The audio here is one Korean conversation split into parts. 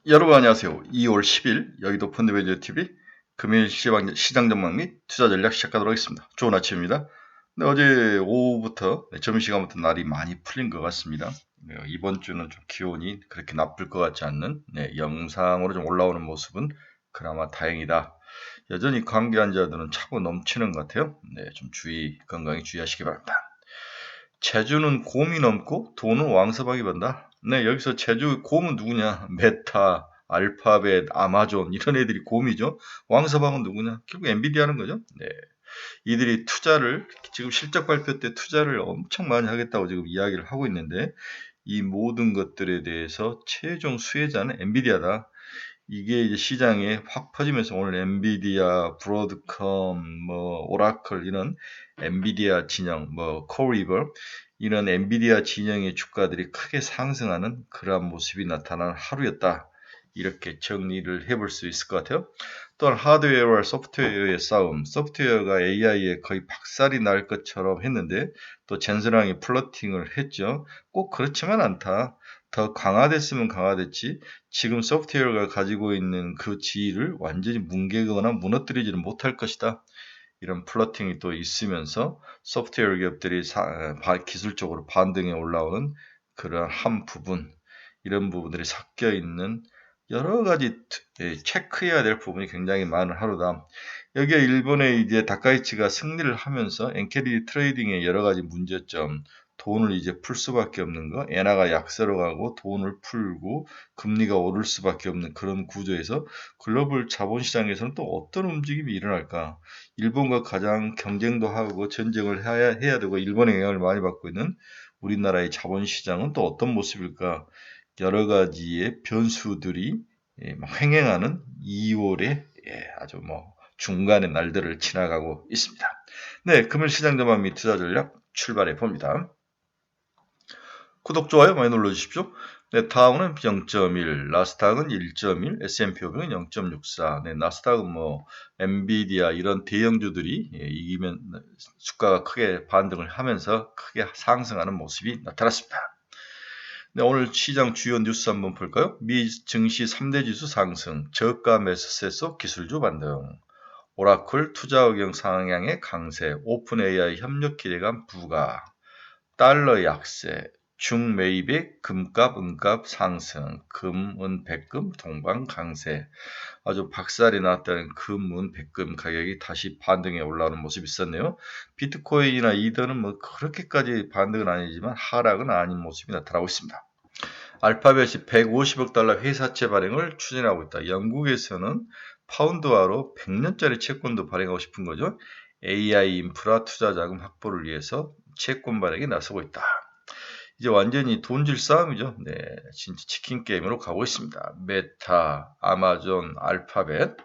여러분 안녕하세요. 2월 10일 여의도 펀드매니저 TV 금일 시장 전망 및 투자 전략 시작하도록 하겠습니다. 좋은 아침입니다. 네, 어제 오후부터 점심시간부터 날이 많이 풀린 것 같습니다. 네, 이번 주는 좀 기온이 그렇게 나쁠 것 같지 않는 영상으로 좀 올라오는 모습은 그나마 다행이다. 여전히 감기 환자들은 차고 넘치는 것 같아요. 네, 좀 건강에 주의하시기 바랍니다. 제주는 곰이 넘고 돈은 왕서방이 번다. 네, 여기서 제주 곰은 누구냐? 메타, 알파벳, 아마존 이런 애들이 곰이죠. 왕서방은 누구냐? 결국 엔비디아는 거죠. 네, 이들이 투자를 지금 실적 발표 때 투자를 엄청 많이 하겠다고 지금 이야기를 하고 있는데 이 모든 것들에 대해서 최종 수혜자는 엔비디아다. 이게 이제 시장에 확 퍼지면서 오늘 엔비디아, 브로드컴, 오라클 이런 엔비디아 진영, 코리버 이런 엔비디아 진영의 주가들이 크게 상승하는 그러한 모습이 나타난 하루였다. 이렇게 정리를 해볼 수 있을 것 같아요. 또한 하드웨어와 소프트웨어의 싸움, 소프트웨어가 AI에 거의 박살이 날 것처럼 했는데 또 젠슨왕이 플러팅을 했죠. 꼭 그렇지만 않다. 더 강화됐으면 강화됐지 지금 소프트웨어가 가지고 있는 그 지위를 완전히 뭉개거나 무너뜨리지는 못할 것이다. 이런 플러팅이 또 있으면서 소프트웨어 기업들이 기술적으로 반등에 올라오는 그런 한 부분, 이런 부분들이 섞여 있는 여러 가지 체크해야 될 부분이 굉장히 많은 하루다. 여기에 일본의 이제 다카이치가 승리를 하면서 엔캐리 트레이딩의 여러 가지 문제점, 돈을 이제 풀 수밖에 없는 거, 엔화가 약세로 가고 돈을 풀고 금리가 오를 수밖에 없는 그런 구조에서 글로벌 자본시장에서는 또 어떤 움직임이 일어날까? 일본과 가장 경쟁도 하고 전쟁을 해야 되고 일본의 영향을 많이 받고 있는 우리나라의 자본시장은 또 어떤 모습일까? 여러 가지의 변수들이 횡행하는 2월의 아주 중간의 날들을 지나가고 있습니다. 네, 금일 시장 전망 및 투자 전략 출발해 봅니다. 구독, 좋아요 많이 눌러주십시오. 네, 다우는 0.1, 나스닥은 1.1, S&P 500은 0.64. 네, 나스닥은 엔비디아 이런 대형주들이 이기면 주가가 크게 반등을 하면서 크게 상승하는 모습이 나타났습니다. 네, 오늘 시장 주요 뉴스 한번 볼까요? 미 증시 3대 지수 상승, 저가 매수세 속 기술주 반등, 오라클 투자 의견 상향의 강세, 오픈 AI 협력 기대감 부과, 달러 약세, 중매입의 금값, 은값 상승, 금, 은, 백금, 동방 강세. 아주 박살이 났다는 금, 은, 백금 가격이 다시 반등에 올라오는 모습이 있었네요. 비트코인이나 이더는 그렇게까지 반등은 아니지만 하락은 아닌 모습이 나타나고 있습니다. 알파벳이 150억 달러 회사채 발행을 추진하고 있다. 영국에서는 파운드화로 100년짜리 채권도 발행하고 싶은 거죠. AI 인프라 투자 자금 확보를 위해서 채권 발행에 나서고 있다. 이제 완전히 돈질 싸움이죠. 네, 진짜 치킨 게임으로 가고 있습니다. 메타, 아마존, 알파벳,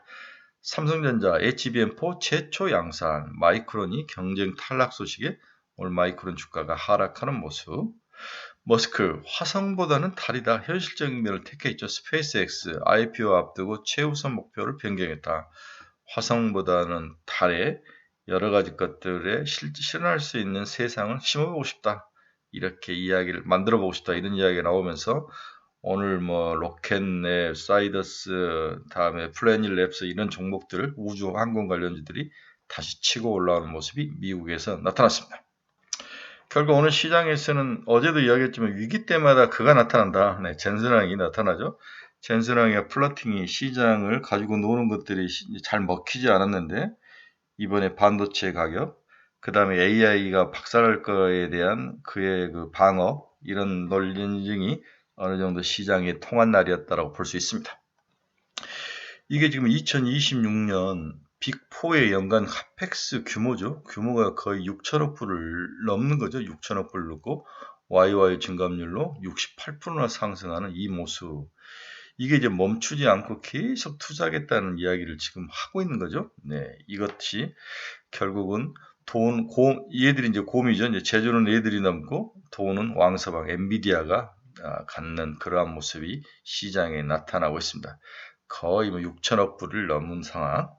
삼성전자, HBM4 최초 양산, 마이크론이 경쟁 탈락 소식에 오늘 마이크론 주가가 하락하는 모습. 머스크, 화성보다는 달이다. 현실적인 면을 택했죠. 스페이스X, IPO 앞두고 최우선 목표를 변경했다. 화성보다는 달에 여러 가지 것들에 실현할 수 있는 세상을 심어보고 싶다. 이렇게 이야기를 만들어보고 싶다. 이런 이야기가 나오면서 오늘 로켓넷, 사이더스, 다음에 플래닛랩스 이런 종목들, 우주 항공 관련주들이 다시 치고 올라오는 모습이 미국에서 나타났습니다. 결국 오늘 시장에서는 어제도 이야기했지만 위기 때마다 그가 나타난다. 네, 젠슨왕이 나타나죠. 젠슨왕의 플러팅이 시장을 가지고 노는 것들이 잘 먹히지 않았는데 이번에 반도체 가격, 그 다음에 AI가 박살날 거에 대한 그의 그 방어 이런 논리증이 어느 정도 시장에 통한 날이었다고 볼 수 있습니다. 이게 지금 2026년 빅4의 연간 카펙스 규모죠. 규모가 거의 6천억 불을 넘는 거죠. 6천억 불을 넘고 YY 증감률로 68%나 상승하는 이 모습. 이게 이제 멈추지 않고 계속 투자하겠다는 이야기를 지금 하고 있는 거죠. 네, 이것이 결국은 얘들이 이제 곰이죠. 이제 제주는 애들이 넘고 돈은 왕서방 엔비디아가 갖는 그러한 모습이 시장에 나타나고 있습니다. 거의 6천억 불을 넘는 상황.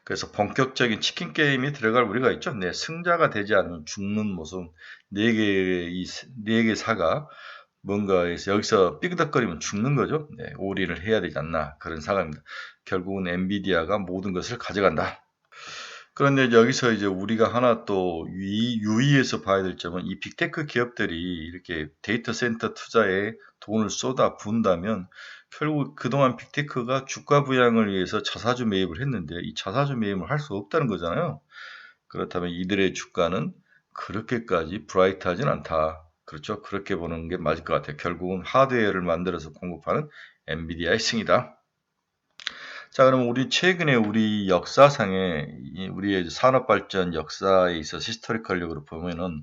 그래서 본격적인 치킨 게임이 들어갈 우리가 있죠. 네, 승자가 되지 않는 죽는 모습. 네 개 사가 뭔가에서 여기서 삐그덕거리면 죽는 거죠. 네, 올인을 해야 되지 않나 그런 상황입니다. 결국은 엔비디아가 모든 것을 가져간다. 그런데 여기서 이제 우리가 하나 또 유의해서 봐야 될 점은 이 빅테크 기업들이 이렇게 데이터 센터 투자에 돈을 쏟아 부은다면 결국 그동안 빅테크가 주가 부양을 위해서 자사주 매입을 했는데 이 자사주 매입을 할 수 없다는 거잖아요. 그렇다면 이들의 주가는 그렇게까지 브라이트하진 않다. 그렇죠? 그렇게 보는 게 맞을 것 같아요. 결국은 하드웨어를 만들어서 공급하는 엔비디아의 승이다. 자, 그럼 우리 최근에 우리 역사상에 우리의 산업 발전 역사에 있어서 히스토리컬력으로 보면은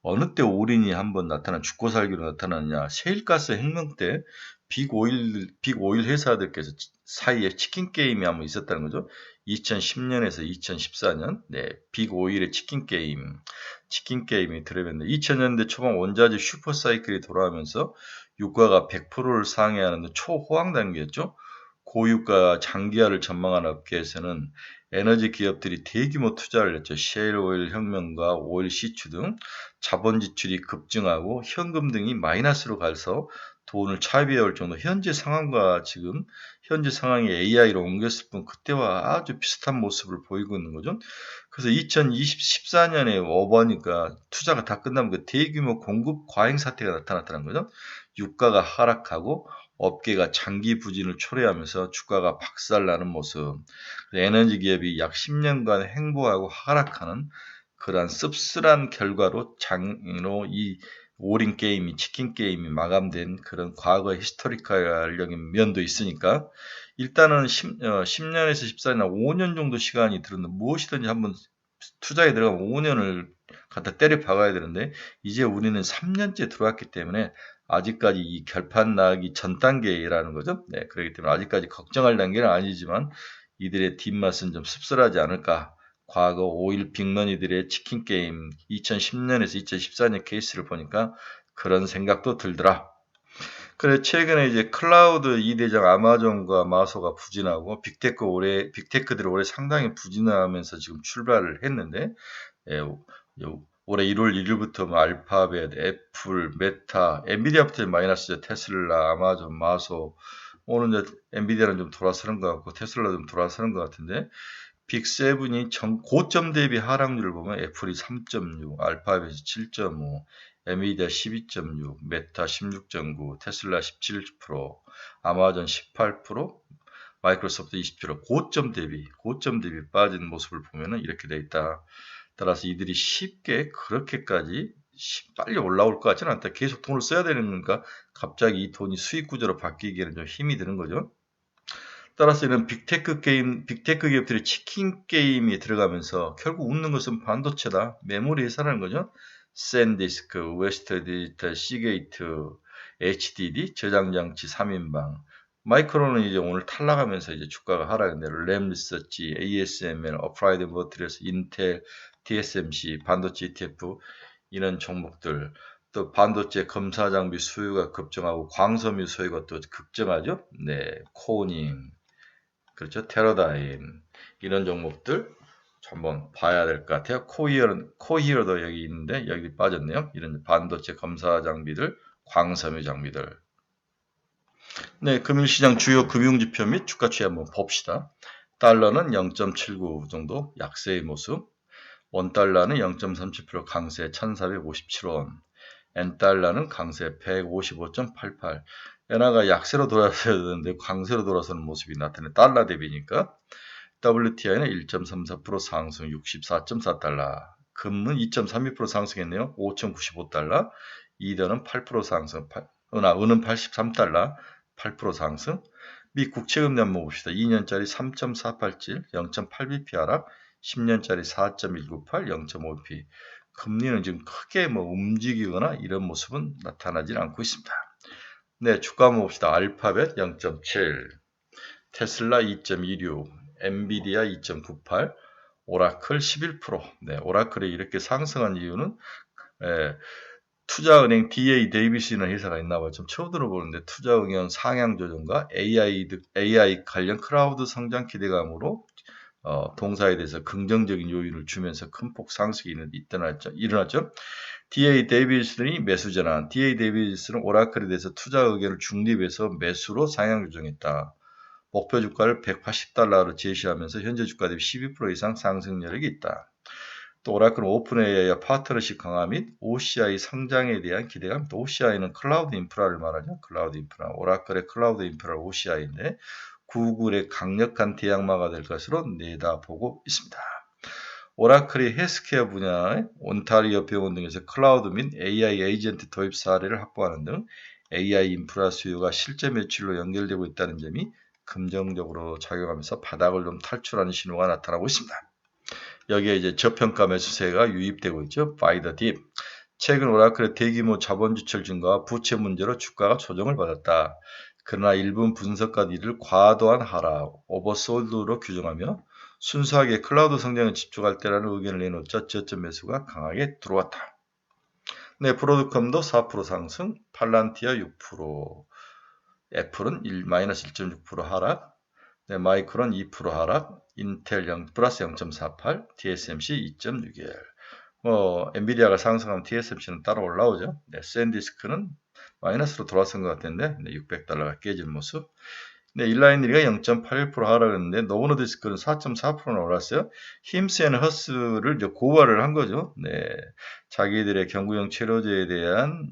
어느 때 올인이 한번 나타난 죽고 살기로 나타났냐? 셰일가스 혁명 때 빅오일 회사들께서 사이에 치킨 게임이 한번 있었다는 거죠. 2010년에서 2014년, 네, 빅오일의 치킨 게임이 들어갔는데 2000년대 초반 원자재 슈퍼 사이클이 돌아오면서 유가가 100%를 상회하는 초호황 단계였죠. 고유가 장기화를 전망하는 업계에서는 에너지 기업들이 대규모 투자를 했죠. 셰일 오일 혁명과 오일 시추 등 자본 지출이 급증하고 현금 등이 마이너스로 가서 돈을 차비해올 정도 현재 상황과 지금 현재 상황이 AI로 옮겼을 뿐 그때와 아주 비슷한 모습을 보이고 있는 거죠. 그래서 2014년에 오버니까 투자가 다 끝나면 그 대규모 공급 과잉 사태가 나타났다는 거죠. 유가가 하락하고 업계가 장기 부진을 초래하면서 주가가 박살나는 모습, 에너지 기업이 약 10년간 횡보하고 하락하는 그러한 씁쓸한 결과로 장로 이 올인 게임이 치킨 게임이 마감된 그런 과거 히스토리컬적인 면도 있으니까 일단은 10년에서 14년, 5년 정도 시간이 들었는데 무엇이든지 한번 투자에 들어가면 5년을 갖다 때려 박아야 되는데 이제 우리는 3년째 들어왔기 때문에 아직까지 이 결판 나기 전 단계라는 거죠. 네, 그렇기 때문에 아직까지 걱정할 단계는 아니지만 이들의 뒷맛은 좀 씁쓸하지 않을까. 과거 오일 빅머니들의 치킨 게임 2010년에서 2014년 케이스를 보니까 그런 생각도 들더라. 그래 최근에 이제 클라우드 2대장 아마존과 마소가 부진하고 빅테크들이 올해 상당히 부진하면서 지금 출발을 했는데 예, 올해 1월 1일부터 뭐 알파벳, 애플, 메타, 엔비디아부터 마이너스죠. 테슬라, 아마존, 마소. 오늘 이제 엔비디아는 좀 돌아서는 것 같고 테슬라 좀 돌아서는 것 같은데 빅7이 고점 대비 하락률을 보면 애플이 3.6, 알파벳이 7.5, 엔비디아 12.6, 메타 16.9, 테슬라 17%, 아마존 18%, 마이크로소프트 20% 고점 대비 빠진 모습을 보면은 이렇게 돼 있다. 따라서 이들이 쉽게 그렇게까지 빨리 올라올 것 같지는 않다. 계속 돈을 써야 되는가? 갑자기 이 돈이 수익 구조로 바뀌기에는 좀 힘이 드는 거죠. 따라서 이런 빅테크 기업들이 치킨 게임에 들어가면서 결국 웃는 것은 반도체다. 메모리 회사라는 거죠. 샌디스크, 웨스트 디지털, 시게이트, HDD, 저장장치 3인방. 마이크론은 이제 오늘 탈락하면서 이제 주가가 하락했는데 램 리서치, ASML, 어플라이드 머티리얼스, 인텔, TSMC, 반도체 ETF 이런 종목들 또 반도체 검사 장비 수요가 급증하고 광섬유 수요가 또 급증하죠. 네, 코닝 그렇죠. 테러다임 이런 종목들 한번 봐야 될 것 같아요. 코히어도 여기 있는데 여기 빠졌네요. 이런 반도체 검사 장비들, 광섬유 장비들. 네, 금융시장 주요 금융지표 및 주가 추이 한번 봅시다. 달러는 0.79 정도 약세의 모습. 원달러는 0.37% 강세 1457원. 엔달러는 강세 155.88. 엔화가 약세로 돌아서야 되는데 강세로 돌아서는 모습이 나타나네. 달러 대비니까. WTI는 1.34% 상승 64.4달러. 금은 2.32% 상승했네요. 5,095달러. 이더는 8% 상승. 은은 83달러. 8% 상승. 미 국채금리 한번 봅시다. 2년짜리 3.487, 0.8bp 하락. 10년짜리 4.198, 0.5p. 금리는 지금 크게 뭐 움직이거나 이런 모습은 나타나지 않고 있습니다. 네, 주가 한번 봅시다. 알파벳 0.7, 테슬라 2.26, 엔비디아 2.98, 오라클 11%. 네, 오라클이 이렇게 상승한 이유는 투자은행 DA 데이비스라는 회사가 있나 봐요. 좀 처음 들어보는데 투자응연 상향 조정과 AI 관련 클라우드 성장 기대감으로 동사에 대해서 긍정적인 요인을 주면서 큰 폭 상승이 일어났죠. D.A. 데이비슨이 매수 전환. D.A. 데이비슨은 오라클에 대해서 투자 의견을 중립해서 매수로 상향 조정했다. 목표 주가를 $180로 제시하면서 현재 주가 대비 12% 이상 상승 여력이 있다. 또 오라클은 오픈 AI와 파트너십 강화 및 OCI 성장에 대한 기대감. 또 OCI는 클라우드 인프라를 말하죠. 클라우드 인프라. 오라클의 클라우드 인프라 OCI인데 구글의 강력한 대항마가 될 것으로 내다보고 있습니다. 오라클이 헬스케어 분야의 온타리오 병원 등에서 클라우드 및 AI 에이전트 도입 사례를 확보하는 등 AI 인프라 수요가 실제 매출로 연결되고 있다는 점이 긍정적으로 작용하면서 바닥을 좀 탈출하는 신호가 나타나고 있습니다. 여기에 이제 저평가 매수세가 유입되고 있죠. Buy the dip. 최근 오라클의 대규모 자본 주출 증가와 부채 문제로 주가가 조정을 받았다. 그러나 일부 분석가들이 이를 과도한 하락, 오버솔드로 규정하며 순수하게 클라우드 성장에 집중할 때라는 의견을 내놓자 저점 매수가 강하게 들어왔다. 네, 브로드컴도 4% 상승, 팔란티아 6%, 애플은 마이너스 1.6% 하락, 네, 마이크론 2% 하락, 인텔 플러스 0.48, TSMC 2.61. 엔비디아가 상승하면 TSMC는 따로 올라오죠. 네, 샌디스크는 마이너스로 돌아선 것 같은데, 네, $600가 깨진 모습. 네, 일라인리가 0.81% 하락했는데, 노브노디스크는 4.4%나 올랐어요. 힘스 앤 허스를 이제 고발을 한 거죠. 네, 자기들의 경구용 치료제에 대한,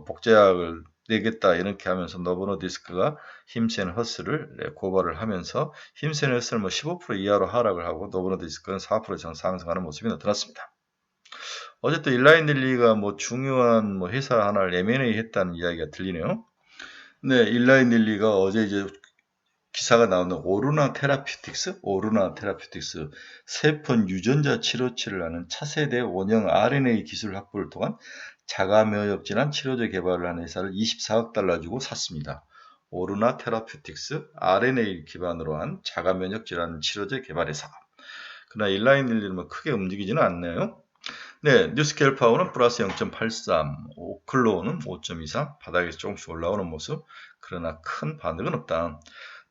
복제약을 내겠다 이렇게 하면서 노브노디스크가 힘스 앤 허스를 고발을 하면서 힘스 앤 허스는 15% 이하로 하락을 하고 노브노디스크는 4% 이상 상승하는 모습이 나타났습니다. 어쨌든 일라인릴리가 중요한 회사 하나를 M&A 했다는 이야기가 들리네요. 네, 일라인릴리가 어제 이제 기사가 나오는 오르나 테라퓨틱스 세폰 유전자 치료치를 하는 차세대 원형 RNA 기술 확보를 통한 자가 면역 질환 치료제 개발을 하는 회사를 $24억 주고 샀습니다. 오르나 테라퓨틱스 RNA 기반으로 한 자가 면역 질환 치료제 개발 회사. 그러나 일라인릴리는 크게 움직이지는 않네요. 네, 뉴스케일 파워는 플러스 0.83, 오클로우는 5.23, 바닥에서 조금씩 올라오는 모습. 그러나 큰 반등은 없다.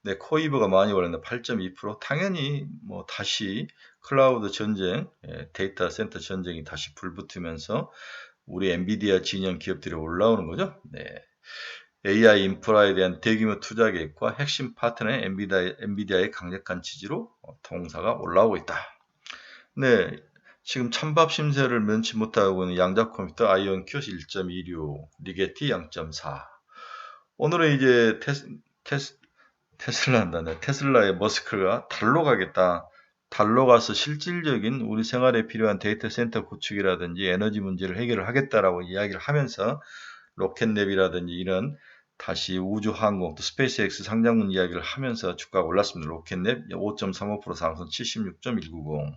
네, 코이버가 많이 올랐는데 8.2%. 당연히 다시 클라우드 전쟁, 데이터 센터 전쟁이 다시 불붙으면서 우리 엔비디아 진영 기업들이 올라오는 거죠. 네. AI 인프라에 대한 대규모 투자 계획과 핵심 파트너의 엔비디아의 강력한 지지로 통사가 올라오고 있다. 네, 지금 찬밥 심세를 면치 못하고 있는 양자 컴퓨터 아이온큐 1.26, 리게티 0.4. 오늘은 이제 테슬라의 머스크가 달로 가겠다. 달로 가서 실질적인 우리 생활에 필요한 데이터 센터 구축이라든지 에너지 문제를 해결을 하겠다라고 이야기를 하면서 로켓랩이라든지 이런 다시 우주항공 또 스페이스X 상장분 이야기를 하면서 주가가 올랐습니다. 로켓랩 5.35% 상승 76.190,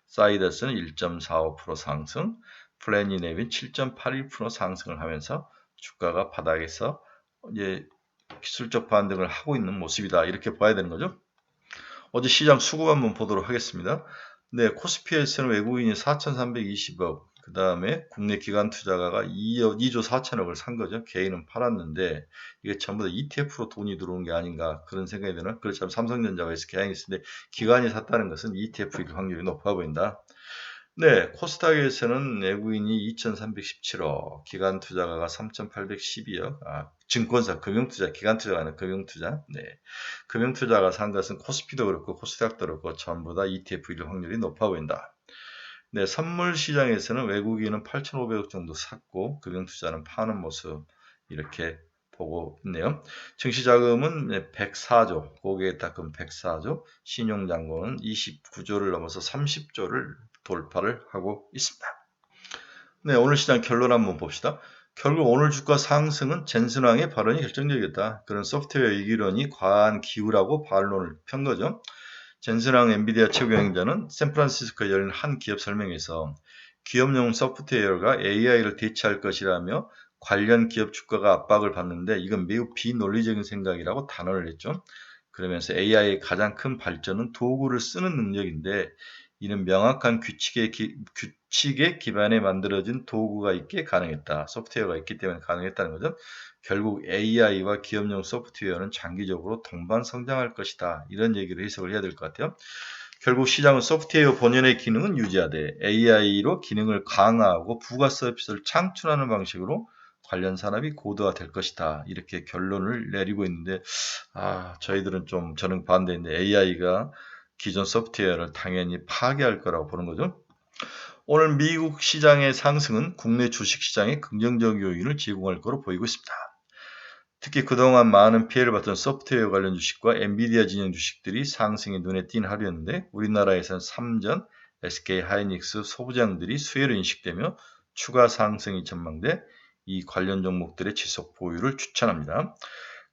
사이더스는 1.45% 상승, 플래닛랩은 7.81% 상승을 하면서 주가가 바닥에서 이제 기술적 반등을 하고 있는 모습이다. 이렇게 봐야 되는 거죠. 어제 시장 수급 한번 보도록 하겠습니다. 네, 코스피에서는 외국인이 4,320억, 그 다음에 국내 기관 투자가가 2조 4천억을 산 거죠. 개인은 팔았는데 이게 전부 다 ETF로 돈이 들어오는 게 아닌가 그런 생각이 드는. 그렇지만 삼성전자가 SK하이닉 있는데 기관이 샀다는 것은 ETF일 확률이 높아 보인다. 네, 코스닥에서는 외국인이 2,317억, 기관 투자가가 3,812억, 증권사, 금융투자, 기관 투자가 아니라 금융투자, 네. 금융투자가 산 것은 코스피도 그렇고, 코스닥도 그렇고, 전부 다 ETF일 확률이 높아 보인다. 네, 선물 시장에서는 외국인은 8,500억 정도 샀고, 금융투자는 파는 모습, 이렇게 보고 있네요. 증시자금은 104조, 고객에 닦은 104조, 신용잔고는 29조를 넘어서 30조를 돌파를 하고 있습니다. 네, 오늘 시장 결론 한번 봅시다. 결국 오늘 주가 상승은 젠슨왕의 발언이 결정적이었다. 그런 소프트웨어 이기론이 과한 기우라고 반론을 편 거죠. 젠슨왕 엔비디아 최고경영자는 샌프란시스코에 열린 한 기업 설명에서 기업용 소프트웨어가 AI를 대체할 것이라며 관련 기업 주가가 압박을 받는데 이건 매우 비논리적인 생각이라고 단언을 했죠. 그러면서 AI의 가장 큰 발전은 도구를 쓰는 능력인데 이는 명확한 규칙에 기반에 만들어진 도구가 있게 가능했다. 소프트웨어가 있기 때문에 가능했다는 거죠. 결국 AI와 기업용 소프트웨어는 장기적으로 동반 성장할 것이다. 이런 얘기를 해석을 해야 될 것 같아요. 결국 시장은 소프트웨어 본연의 기능은 유지하되 AI로 기능을 강화하고 부가 서비스를 창출하는 방식으로 관련 산업이 고도화될 것이다. 이렇게 결론을 내리고 있는데 저희들은 좀 저는 반대인데 AI가 기존 소프트웨어를 당연히 파괴할 거라고 보는 거죠. 오늘 미국 시장의 상승은 국내 주식시장에 긍정적 요인을 제공할 것으로 보이고 있습니다. 특히 그동안 많은 피해를 봤던 소프트웨어 관련 주식과 엔비디아 진영 주식들이 상승이 눈에 띈 하루였는데 우리나라에서는 삼전, SK 하이닉스 소부장들이 수혜로 인식되며 추가 상승이 전망돼 이 관련 종목들의 지속 보유를 추천합니다.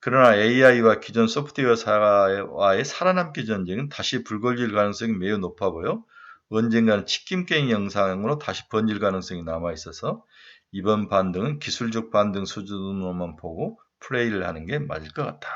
그러나 AI와 기존 소프트웨어사와의 살아남기 전쟁은 다시 불거질 가능성이 매우 높아 보여 언젠가는 치킨 게임 영상으로 다시 번질 가능성이 남아 있어서 이번 반등은 기술적 반등 수준으로만 보고 플레이를 하는 게 맞을 것 같다.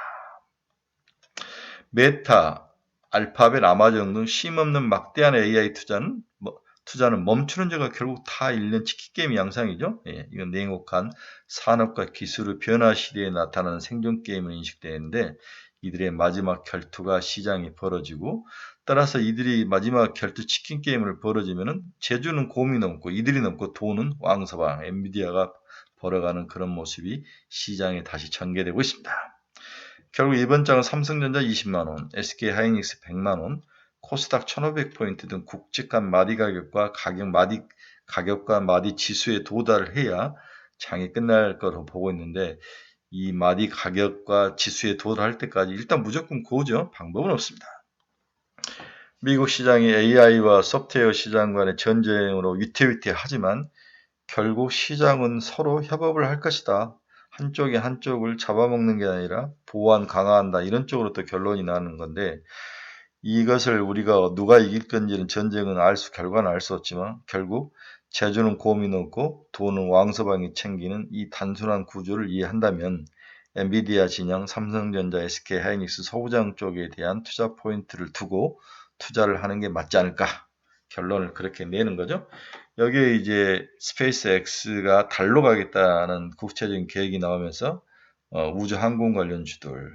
메타, 알파벳, 아마존 등 쉼없는 막대한 AI 투자는 멈추는 자가 결국 다 잃는 치킨게임 양상이죠. 이건 냉혹한 산업과 기술의 변화 시대에 나타나는 생존게임을 인식되는데 이들의 마지막 결투가 시장에 벌어지고 따라서 이들이 마지막 결투 치킨게임을 벌어지면은 제주는 곰이 넘고 이들이 넘고 돈은 왕서방 엔비디아가 벌어가는 그런 모습이 시장에 다시 전개되고 있습니다. 결국 이번 장은 삼성전자 20만원, SK하이닉스 100만원, 코스닥 1500포인트 등 굵직한 마디 가격과 마디 지수에 도달을 해야 장이 끝날 거로 보고 있는데 이 마디 가격과 지수에 도달할 때까지 일단 무조건 고죠. 방법은 없습니다. 미국 시장이 AI와 소프트웨어 시장 간의 전쟁으로 위태위태하지만 결국 시장은 서로 협업을 할 것이다. 한쪽이 한쪽을 잡아먹는 게 아니라 보완 강화한다. 이런 쪽으로 또 결론이 나는 건데 이것을 우리가 누가 이길 건지는 전쟁은 결과는 알 수 없지만 결국 제주는 곰이 넘고 돈은 왕서방이 챙기는 이 단순한 구조를 이해한다면 엔비디아 진영, 삼성전자, SK하이닉스 소부장 쪽에 대한 투자 포인트를 두고 투자를 하는 게 맞지 않을까? 결론을 그렇게 내는 거죠. 여기에 이제 스페이스X가 달로 가겠다는 구체적인 계획이 나오면서 우주 항공 관련주들,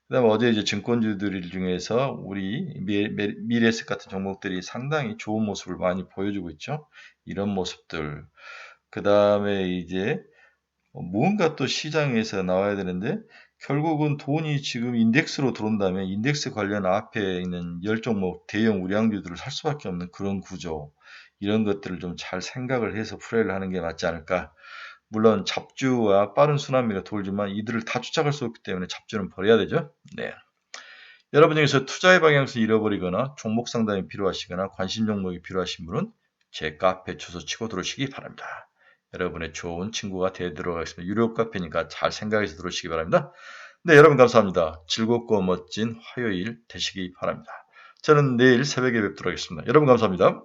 그다음에 어제 이제 증권주들 중에서 우리 미래에셋 같은 종목들이 상당히 좋은 모습을 많이 보여주고 있죠. 이런 모습들. 그다음에 이제 무언가 또 시장에서 나와야 되는데 결국은 돈이 지금 인덱스로 들어온다면 인덱스 관련 앞에 있는 10종목 대형 우량주들을 살 수밖에 없는 그런 구조. 이런 것들을 좀 잘 생각을 해서 플레이를 하는 게 맞지 않을까. 물론 잡주와 빠른 순환미가 돌지만 이들을 다 쫓아갈 수 없기 때문에 잡주는 버려야 되죠. 네. 여러분 중에서 투자의 방향을 잃어버리거나 종목 상담이 필요하시거나 관심 종목이 필요하신 분은 제 카페 주소 치고 들어오시기 바랍니다. 여러분의 좋은 친구가 되도록 하겠습니다. 유료 카페니까 잘 생각해서 들어오시기 바랍니다. 네, 여러분 감사합니다. 즐겁고 멋진 화요일 되시기 바랍니다. 저는 내일 새벽에 뵙도록 하겠습니다. 여러분 감사합니다.